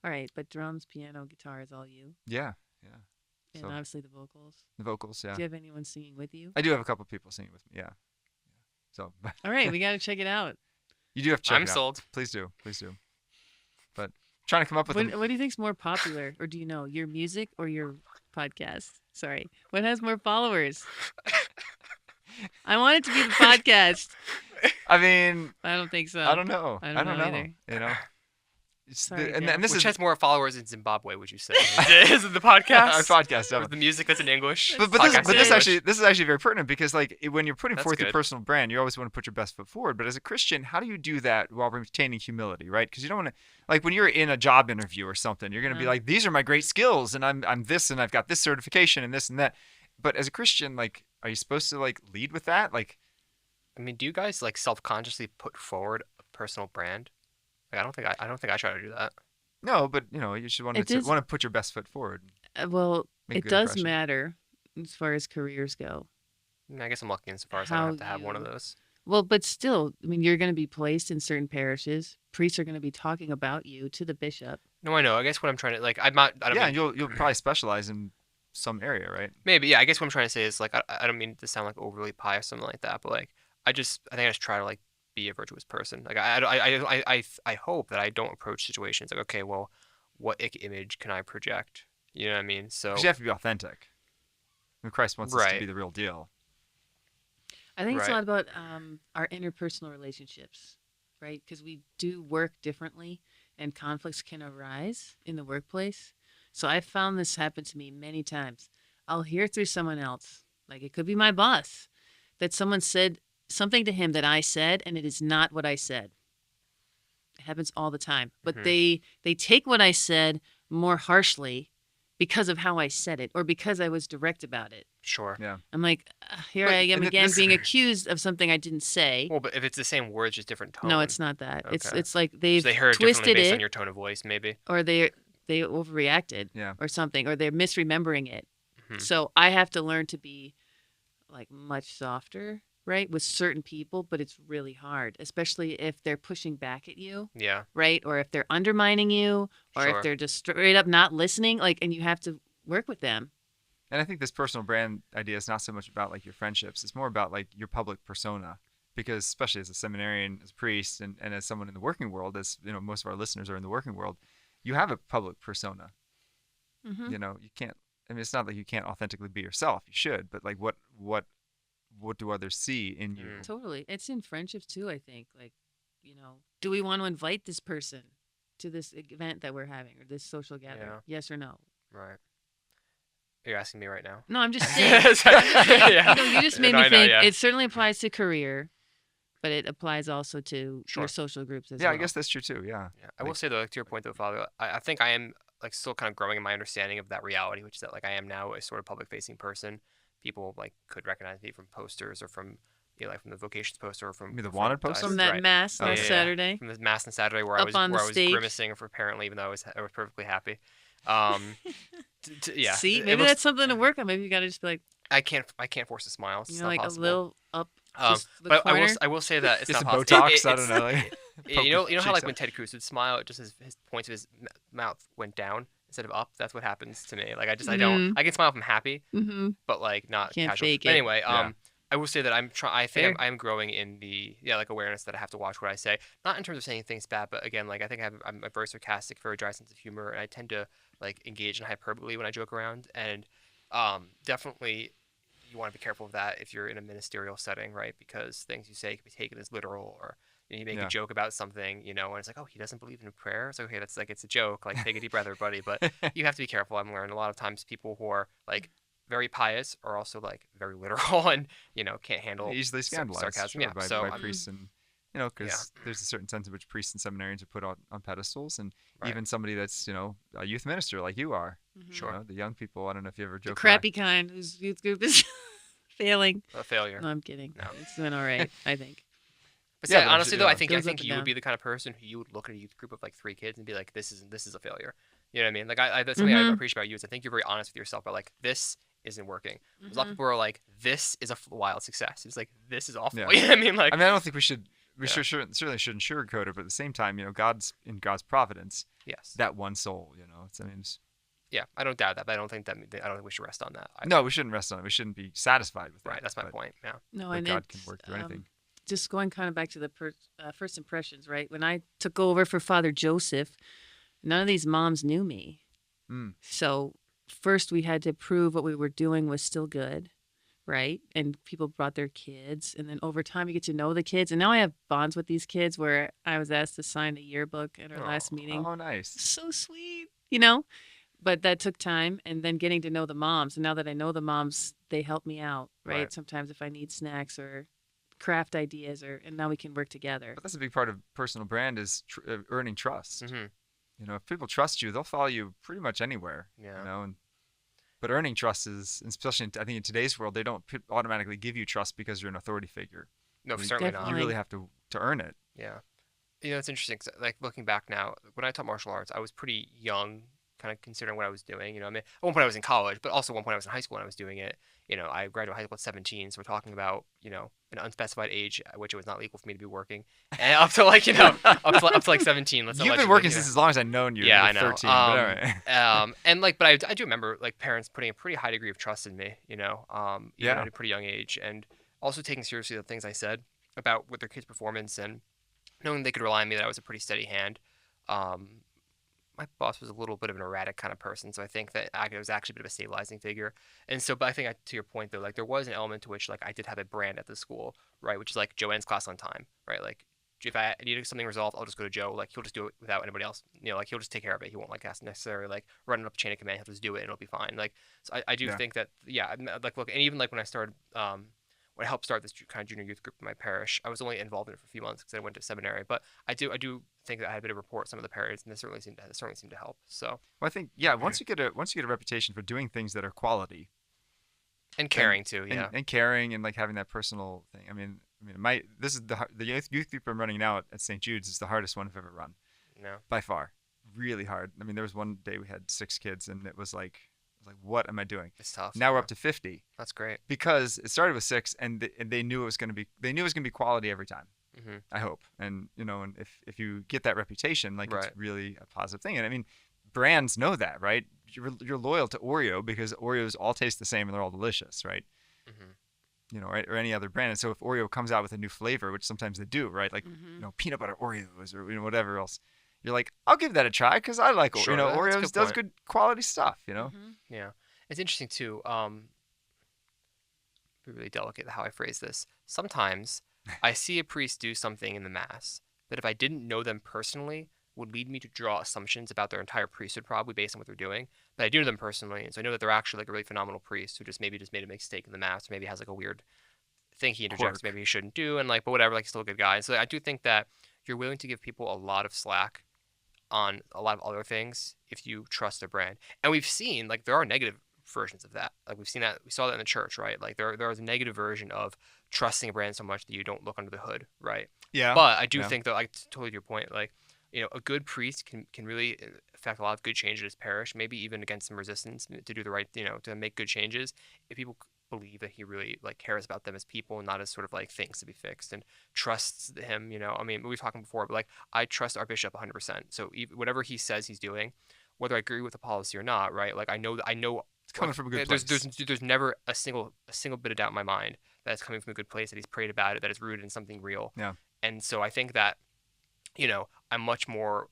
All right, but drums, piano, guitar is all you, yeah, and So- obviously the vocals. the vocals. Yeah, Do you have anyone singing with you? I do have a couple people singing with me. Yeah. So All right, we got to check it out. you do have to check I'm it out. sold. Please do. But trying to come up with What do you think's more popular, or do you know your music or your podcast? Sorry, what has more followers? I want it to be the podcast. I mean, But I don't think so. I don't know. I don't know either. You know. It's Sorry, and Jeff. this Which is has more followers in Zimbabwe, would you say? Is it the podcast? our podcast. Or Definitely. the music that's in English? But Podcast this in is English? actually very pertinent because like when you're putting That's forth your good. personal brand, you always want to put your best foot forward. But as a Christian, how do you do that while retaining humility, right? Because you don't want to like when you're in a job interview or something, you're going to be Yeah. like, these are my great skills, and I'm this, and I've got this certification, and this and that. But as a Christian, like, are you supposed to like lead with that? Like, I mean, do you guys like self-consciously put forward a personal brand? Like, I don't think I try to do that. no, but you know, you should want It to is- want to put your best foot forward. Well, Make a it good does impression. matter as far as careers go. I mean, I guess I'm lucky insofar as I don't How have to have one of you- those. Well, but still, I mean, you're going to be placed in certain parishes. Priests are going to be talking about you to the bishop. No, I know. I guess what I'm trying to like, I'm not. I don't Yeah, mean, and you'll probably specialize in some area, right? maybe. Yeah, I guess what I'm trying to say is like, I don't mean to sound like overly pious or something like that, but like, I think I just try to like be a virtuous person. Like, I hope that I don't approach situations like, okay, well, what image can I project? You know what I mean? So 'Cause you have to be authentic. I mean, Christ wants us to Right. be the real deal. I think it's a Right. lot about our interpersonal relationships, right? Because we do work differently and conflicts can arise in the workplace. So I've found this happen to me many times. I'll hear through someone else, like it could be my boss, that someone said something to him that I said, and it is not what I said. It happens all the time. But Mhm. they take what I said more harshly because of how I said it or because I was direct about it. sure. I'm like, here But- I am and again this- being accused of something I didn't say. Well, but if it's the same words, just different tone. No, it's not that. Okay. It's like So they've they heard it differently twisted based it, on your tone of voice, maybe. or they overreacted, Yeah. or something, or they're misremembering it. Mhm. So I have to learn to be like much softer, right, with certain people. But it's really hard, especially if they're pushing back at you, Yeah. right, or if they're undermining you, or Sure. if they're just straight up not listening. Like, and you have to work with them. And I think this personal brand idea is not so much about like your friendships. It's more about like your public persona. Because especially as a seminarian, as a priest, and as someone in the working world, as you know, most of our listeners are in the working world, you have a public persona. Mm-hmm. You know, you can't. I mean, it's not that you can't authentically be yourself. You should, but like, what do others see in you? Mm. Totally. It's in friendships too, I think. Like, you know, do we want to invite this person to this event that we're having or this social gathering? Yeah. Yes or no? Right. You're asking me right now. No, I'm just saying. Yeah. No, you just made No, me I know, think. yeah. It certainly applies to career, but it applies also to Sure. your social groups as Yeah, well. I guess that's true too. Yeah. Yeah, I will say though, like, to your point though, Fabio, I think I am like still kind of growing in my understanding of that reality, which is that like I am now a sort of public facing person. People like could recognize me from posters or from like from the vocations poster or from You mean the from wanted Dice, poster? From that right. mass Oh, last yeah, yeah. Saturday. From the Mass on Saturday where I Up was on the where I was stage. grimacing for apparently even though I was perfectly happy. Yeah. See, it maybe looks- that's something to work on. Maybe you got to just be like, I can't force a smile. It's not like possible. a little up. Um, Just the but corner. I will say that it's Get not some possible. Botox. I don't It's- know. Like, You know how cheeks like out. when Ted Cruz would smile, just his points of his mouth went down instead of up. That's what happens to me. Like I Mhm. can smile if I'm happy, Mm-hmm. but like not Can't casual. fake But it. anyway, Yeah. I will say that I think Fair. I'm growing in the like awareness that I have to watch what I say. Not in terms of saying things bad, but again, like I think I'm a very sarcastic, very dry sense of humor, and I tend to like engage in hyperbole when I joke around. And definitely you want to be careful of that if you're in a ministerial setting, right? Because things you say can be taken as literal, or you make Yeah. a joke about something, and it's like, oh, he doesn't believe in prayer. It's okay, that's like it's a joke. Like take a deep breath, everybody. But you have to be careful. I've learned a lot of times people who are like very pious are also like very literal and can't handle easily sar- scandalized sarcasm. sure, Yeah, by, so by I'm- priests and because there's a certain sense in which priests and seminarians are put on pedestals, and Right. even somebody that's a youth minister like you are. Sure. The young people. I don't know if you ever The joke. crappy kind whose youth group is failing. a failure. No, I'm kidding. No. It's doing all right, I think. But Yeah, yeah, but I'm honestly sure- though, I yeah. think Goes up and you would down. be the kind of person who you would look at a youth group of like 3 kids and be like, this is a failure. You know what I mean? Like that's something I Mhm. appreciate about you is I think you're very honest with yourself. But like this isn't working. There's a lot of Mhm. people who are like, this is a wild success. It's like this is awful. Yeah. You know what I mean? Like I mean, I don't think we should. We Yeah. certainly shouldn't sugarcoat it, but at the same time, God's in God's providence. yes, That one soul, yeah, I don't doubt that, but I don't think we should rest on that. no, we shouldn't rest on it. We shouldn't be satisfied with that. Right, that's my but- point. Yeah. No, but and God can it's, work through anything. just going kind of back to the first impressions, right? When I took over for Father Joseph, none of these moms knew me. Mm. So first we had to prove what we were doing was still good, right? And people brought their kids. And then over time you get to know the kids. And now I have bonds with these kids where I was asked to sign a yearbook at our last meeting. Oh, nice. So sweet, But that took time, and then getting to know the moms. And now that I know the moms, they help me out, right? Right. Sometimes if I need snacks or craft ideas, and now we can work together. But that's a big part of personal brand is earning trust. hmm If people trust you, they'll follow you pretty much anywhere. Yeah. But earning trust is, especially I think in today's world, they don't automatically give you trust because you're an authority figure. No, I mean, certainly definitely. not. You really have to earn it. Yeah. It's interesting. 'Cause, like looking back now, when I taught martial arts, I was pretty young, kind of considering what I was doing. I mean, at one point I was in college, but also at one point I was in high school when I was doing it. I graduated high school at 17, so we're talking about an unspecified age at which it was not legal for me to be working, and up to like up to like 17. Let's You've been allegedly, working since as long as I've known you. Yeah, You're I know. 13, but all right. And like, but I do remember like parents putting a pretty high degree of trust in me, even Yeah. at a pretty young age, and also taking seriously the things I said about with their kids' performance and knowing they could rely on me that I was a pretty steady hand. My boss was a little bit of an erratic kind of person, so I think that I was actually a bit of a stabilizing figure. And so, but I think to your point though, like there was an element to which like I did have a brand at the school, right? Which is like Joe ends class on time, right? Like if I needed something resolved, I'll just go to Joe. Like he'll just do it without anybody else. Like he'll just take care of it. He won't like ask necessarily like run it up a chain of command. He'll just do it and it'll be fine. Like so I do Yeah. think that like look, and even like when I started when I helped start this kind of junior youth group in my parish, I was only involved in it for a few months because I went to seminary. But I do think that I had a bit of rapport with some of the parents, and this certainly seemed to help. So Well, I think once you get a reputation for doing things that are quality and caring too, and, yeah. and caring and like having that personal thing. I mean, this is the youth group I'm running now at St. Jude's is the hardest one I've ever run No. by far. Really hard. I mean, there was one day we had 6 kids, and it was like, what am I doing? It's tough. Now we're yeah. up to 50 That's great. because it started with 6, and they knew it was going to be quality every time. hmm I hope. And and if you get that reputation, like Right. it's really a positive thing. And I mean, brands know that, right? You're loyal to Oreo because Oreos all taste the same and they're all delicious, right? hmm Or any other brand. And so if Oreo comes out with a new flavor, which sometimes they do, right? Like Mhm. peanut butter Oreos or whatever else, you're like, I'll give that a try because I like Sure, that's a Oreos good does point. good quality stuff. Mhm. Yeah. It's interesting too. Be really delicate how I phrase this. Sometimes I see a priest do something in the mass that if I didn't know them personally, would lead me to draw assumptions about their entire priesthood, probably based on what they're doing. But I do know them personally, and so I know that they're actually like a really phenomenal priest who just maybe just made a mistake in the mass, or maybe has like a weird thing he interjects Quirk. maybe he shouldn't do, and like, but whatever, like he's still a good guy. So I do think that you're willing to give people a lot of slack on a lot of other things if you trust their brand. And we've seen like there are negative versions of that. Like we saw that in the church, right? Like there is a negative version of trusting a brand so much that you don't look under the hood, right? Yeah. But I do Yeah. think that, like, totally to your point, like, a good priest can really affect a lot of good change in his parish, maybe even against some resistance to do the right, to make good changes. If people believe that he really like cares about them as people and not as sort of like things to be fixed, and trusts him, I mean, we were talking before, but like I trust our bishop 100%. So whatever he says he's doing, whether I agree with the policy or not, right? Like I know It's coming from a good there's, place. there's never a single bit of doubt in my mind that it's coming from a good place, that he's prayed about it, that it's rooted in something real. Yeah. And so I think that, I'm much more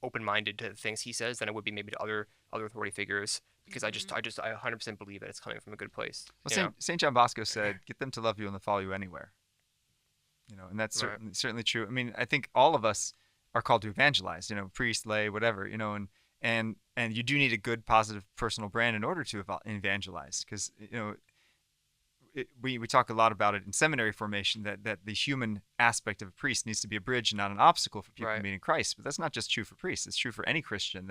open-minded to the things he says than I would be maybe to other authority figures, because I 100% believe that it's coming from a good place. Well, Saint John Bosco said, "Get them to love you and they'll follow you anywhere." And that's Right. certainly true. I mean, I think all of us are called to evangelize. Priest, lay, whatever. And you do need a good, positive personal brand in order to evangelize, because we talk a lot about it in seminary formation, that the human aspect of a priest needs to be a bridge and not an obstacle for people Right. meeting Christ. But that's not just true for priests; it's true for any Christian,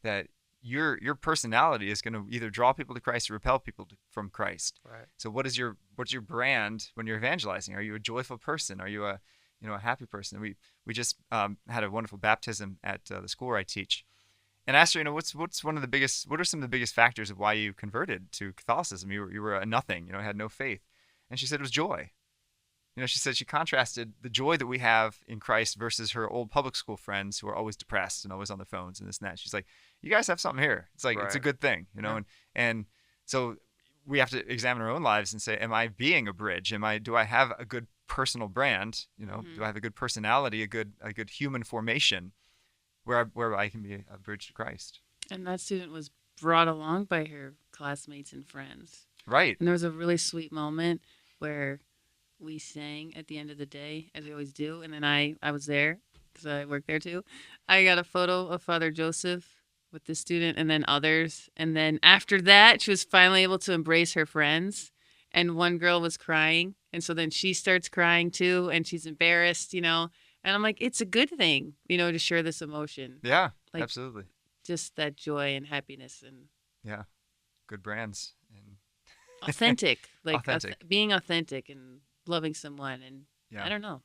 that your personality is going to either draw people to Christ or repel people from Christ. Right. So what's your brand when you're evangelizing? Are you a joyful person? Are you a happy person? We just had a wonderful baptism at the school where I teach, and asked her, what are some of the biggest factors of why you converted to Catholicism? You were a nothing, had no faith, and she said it was joy. She said she contrasted the joy that we have in Christ versus her old public school friends who are always depressed and always on their phones and this and that. She's like, you guys have something here. It's like, it's a Right. good thing, Yeah. and so we have to examine our own lives and say, am I being a bridge? Do I have a good personal brand? Do I have a good personality, a good human formation where I can be a bridge to Christ? And that student was brought along by her classmates and friends. Right. And there was a really sweet moment where we sang at the end of the day, as we always do. And then I was there because I worked there too. I got a photo of Father Joseph with the student and then others. And then after that, she was finally able to embrace her friends. And one girl was crying. And so then she starts crying too. And she's embarrassed, And I'm like, it's a good thing, to share this emotion. Yeah, Like- absolutely. Just that joy and happiness and Yeah. Good brands. And authentic, like Authentic. being authentic and loving someone, and yeah. I don't know,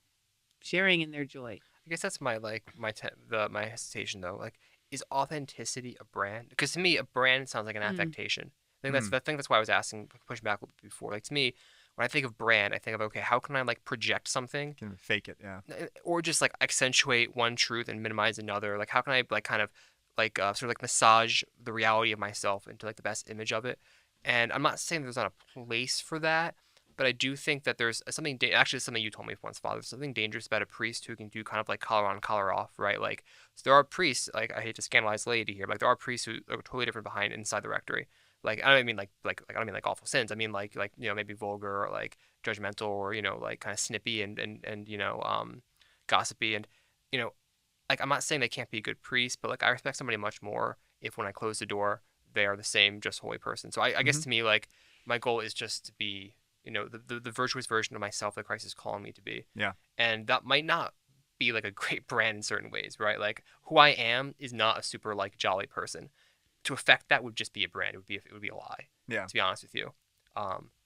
sharing in their joy. I guess that's my my hesitation though. Like, is authenticity a brand? Because to me, a brand sounds like an Mm. affectation. I think that's why I was asking, pushing back a little bit before. Like to me, when I think of brand, I think of, okay, how can I like project something, Can fake it, yeah. or just like accentuate one truth and minimize another? Like how can I like kind of like sort of like massage the reality of myself into like the best image of it? And I'm not saying there's not a place for that, but I do think that there's something actually it's something you told me once, Father. There's something dangerous about a priest who can do kind of like collar on, collar off, right? Like, so there are priests, like, I hate to scandalize laity here, but like there are priests who are totally different behind inside the rectory. Like, I don't mean like I don't mean like awful sins. I mean like maybe vulgar or like judgmental or like kind of snippy and gossipy and like, I'm not saying they can't be a good priest, but like I respect somebody much more if when I close the door they are the same just holy person. So I guess to me, like, my goal is just to be the virtuous version of myself that Christ is calling me to be. Yeah. And that might not be like a great brand in certain ways, right? Like, who I am is not a super like jolly person. To affect that would just be a brand. It would be a lie. Yeah. To be honest with you,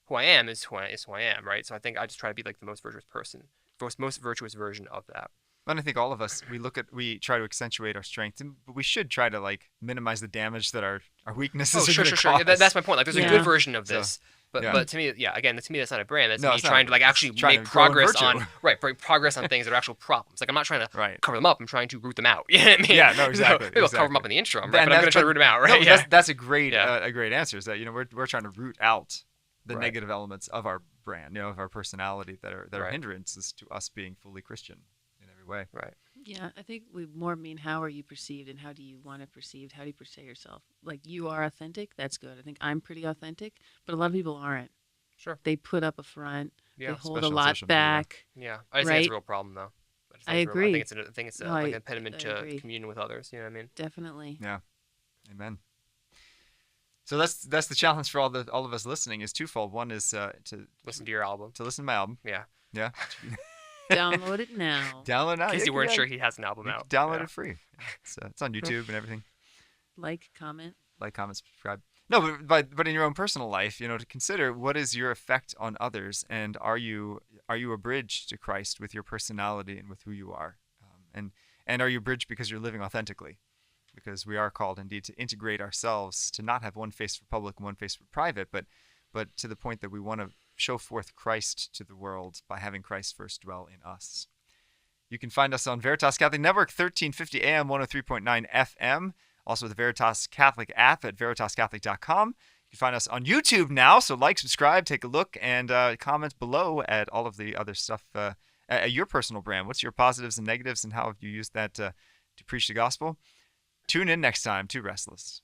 who I am is who I am, right? So I think I just try to be like the most virtuous person, most virtuous version of that. And I think all of us, we try to accentuate our strengths, but we should try to like minimize the damage that our weaknesses Oh, are sure. going to Yeah, cause. that's my point. Like, there's a Yeah. good version of So, this, but yeah. but to me, again, to me, that's not a brand. That's No, me it's not. trying to like actually It's trying make to grow in progress virtue. on progress on things that are actual problems. Like, I'm not trying to Right. cover them up. I'm trying to root them out. You know what I mean? Yeah, no, exactly, Maybe I'll cover them exactly. up in the intro, right? And But I'm that's- going to try to root them out, right? No, Yeah. that's a great Yeah. a great answer. Is that we're trying to root out the Right. negative elements of our brand, of our personality that are Right. hindrances to us being fully Christian in every way. Right. Yeah, I think we more mean how are you perceived and how do you want it perceived? How do you portray yourself? Like, you are authentic, that's good. I think I'm pretty authentic, but a lot of people aren't. Sure. They put up a front. Yeah. They hold especially a on lot social media. back. Yeah. I just think it's a Right. real problem, though. just I like to rem- agree. I think it's No, like I- an impediment I to agree. communion with others. You know what I mean? Definitely. Amen. So that's the challenge for all of us listening is twofold. One is to Listen to your album. listen to my album. Yeah. Yeah. Download it now. Download now. In case Yeah, you weren't yeah. sure he has an album You out. can download Yeah. it free. It's on YouTube and everything. Like, comment. Like, comment, subscribe. No, but in your own personal life, to consider what is your effect on others, and are you a bridge to Christ with your personality and with who you are, and are you a bridge because you're living authentically, because we are called indeed to integrate ourselves, to not have one face for public and one face for private, but to the point that we want to show forth Christ to the world by having Christ first dwell in us. You can find us on Veritas Catholic Network, 1350 AM, 103.9 FM. Also the Veritas Catholic app at veritascatholic.com. You can find us on YouTube now, so like, subscribe, take a look, and comment below at all of the other stuff, at your personal brand. What's your positives and negatives, and how have you used that to preach the gospel? Tune in next time to Restless.